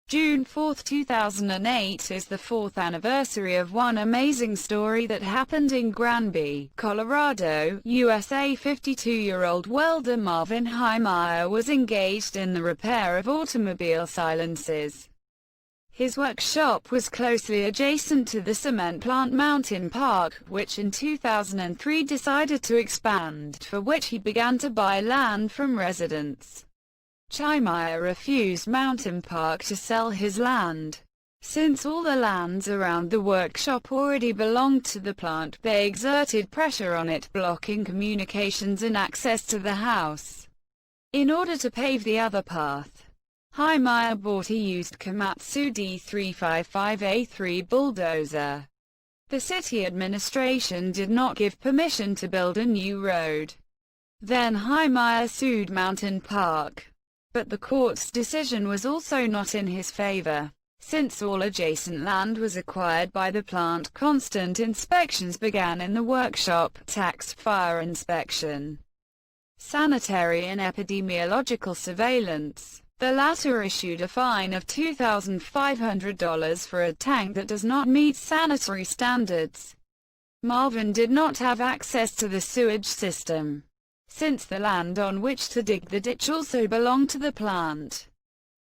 June 4, 2008 is the fourth anniversary of one amazing story that happened in Granby, Colorado, USA. 52-year-old welder Marvin Himeyer was engaged in the repair of automobile silencers. His workshop was closely adjacent to the cement plant Mountain Park, which in 2003 decided to expand, for which he began to buy land from residents. Himeyer refused Mountain Park to sell his land. Since all the lands around the workshop already belonged to the plant, they exerted pressure on it, blocking communications and access to the house. In order to pave the other path, Himeyer bought a used Komatsu D355A3 bulldozer. The city administration did not give permission to build a new road. Then Himeyer sued Mountain Park. But the court's decision was also not in his favor. Since all adjacent land was acquired by the plant, constant inspections began in the workshop: tax, fire inspection, sanitary and epidemiological surveillance. The latter issued a fine of $2,500 for a tank that does not meet sanitary standards. Marvin did not have access to the sewage system, since the land on which to dig the ditch also belonged to the plant.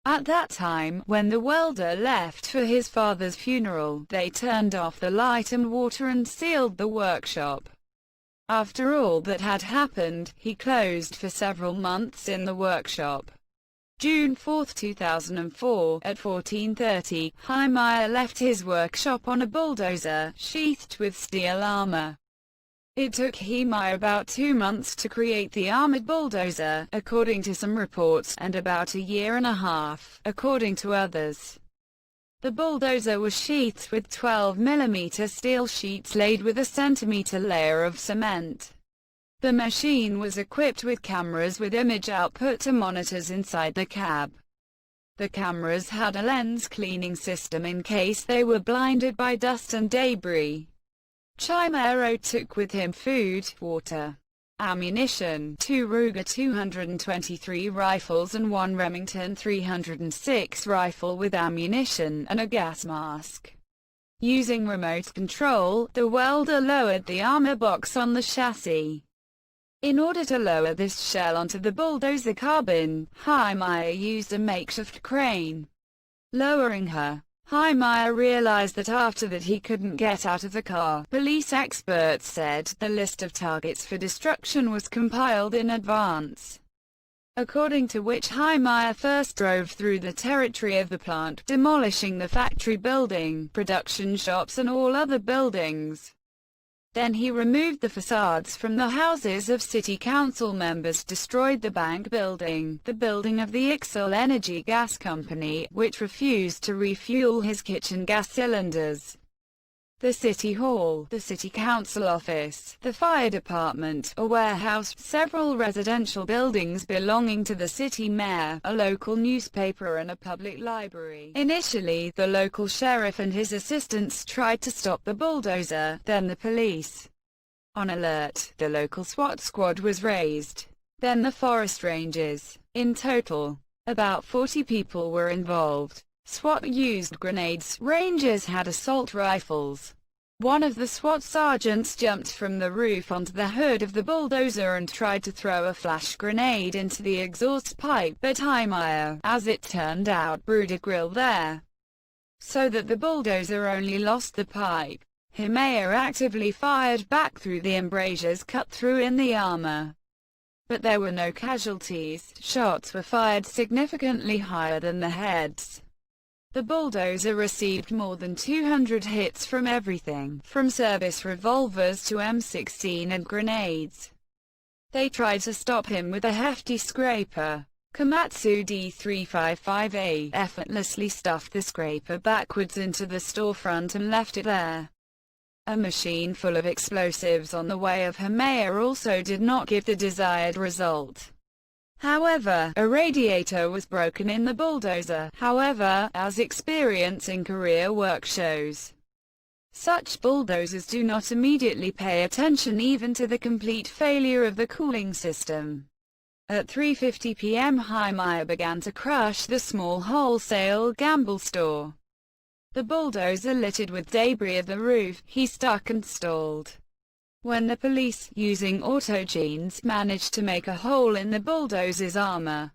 At that time, when the welder left for his father's funeral, they turned off the light and water and sealed the workshop. After all that had happened, he closed for several months in the workshop. June 4, 2004, at 14:30, Himeyer left his workshop on a bulldozer, sheathed with steel armor. It took Himeyer about 2 months to create the armored bulldozer, according to some reports, and about a year and a half, according to others. The bulldozer was sheathed with 12mm steel sheets laid with a centimeter layer of cement. The machine was equipped with cameras with image output to monitors inside the cab. The cameras had a lens cleaning system in case they were blinded by dust and debris. Himeyer took with him food, water, ammunition, 2 Ruger 223 rifles and 1 Remington 306 rifle with ammunition, and a gas mask. Using remote control, the welder lowered the armor box on the chassis. In order to lower this shell onto the bulldozer cabin, Himeyer used a makeshift crane. Lowering her, Himeyer realized that after that he couldn't get out of the car. Police experts said the list of targets for destruction was compiled in advance, according to which Himeyer first drove through the territory of the plant, demolishing the factory building, production shops and all other buildings. Then he removed the facades from the houses of city council members, destroyed the bank building, the building of the Ixel Energy Gas Company, which refused to refuel his kitchen gas cylinders, the city hall, the city council office, the fire department, a warehouse, several residential buildings belonging to the city mayor, a local newspaper and a public library. Initially, the local sheriff and his assistants tried to stop the bulldozer, then the police. On alert, the local SWAT squad was raised, then the forest rangers. In total, about 40 people were involved. SWAT used grenades, rangers had assault rifles. One of the SWAT sergeants jumped from the roof onto the hood of the bulldozer and tried to throw a flash grenade into the exhaust pipe, but Himeyer, as it turned out, brewed a grill there, so that the bulldozer only lost the pipe. Himeyer actively fired back through the embrasures cut through in the armor, but there were no casualties. Shots were fired significantly higher than the heads. The bulldozer received more than 200 hits from everything, from service revolvers to M16 and grenades. They tried to stop him with a hefty scraper. Komatsu D355A effortlessly stuffed the scraper backwards into the storefront and left it there. A machine full of explosives on the way of Himeyer also did not give the desired result. However, a radiator was broken in the bulldozer. However, as experience in career work shows, such bulldozers do not immediately pay attention even to the complete failure of the cooling system. At 3:50 p.m. Himeyer began to crush the small wholesale gamble store. The bulldozer littered with debris of the roof. He stuck and stalled. When the police, using auto-genes, managed to make a hole in the bulldozer's armor,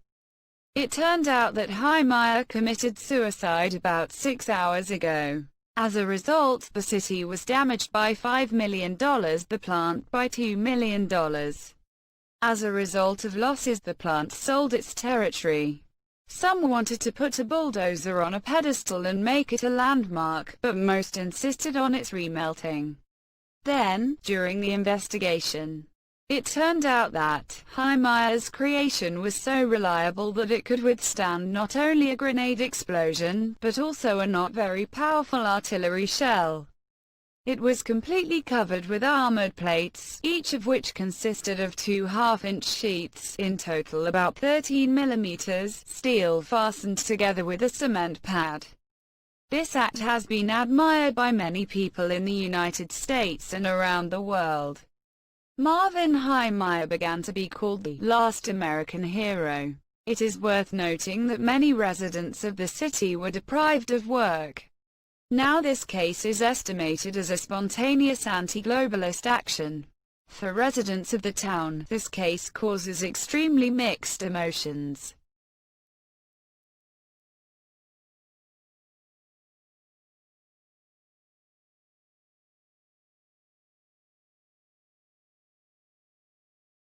it turned out that Himeyer committed suicide about 6 hours ago. As a result, the city was damaged by $5 million, the plant by $2 million. As a result of losses, the plant sold its territory. Some wanted to put a bulldozer on a pedestal and make it a landmark, but most insisted on its remelting. Then, during the investigation, it turned out that Himeyer's creation was so reliable that it could withstand not only a grenade explosion, but also a not very powerful artillery shell. It was completely covered with armored plates, each of which consisted of 2 half-inch sheets, in total about 13 millimeters, steel fastened together with a cement pad. This act has been admired by many people in the United States and around the world. Marvin Himeyer began to be called the last American hero. It is worth noting that many residents of the city were deprived of work. Now this case is estimated as a spontaneous anti-globalist action. For residents of the town, this case causes extremely mixed emotions.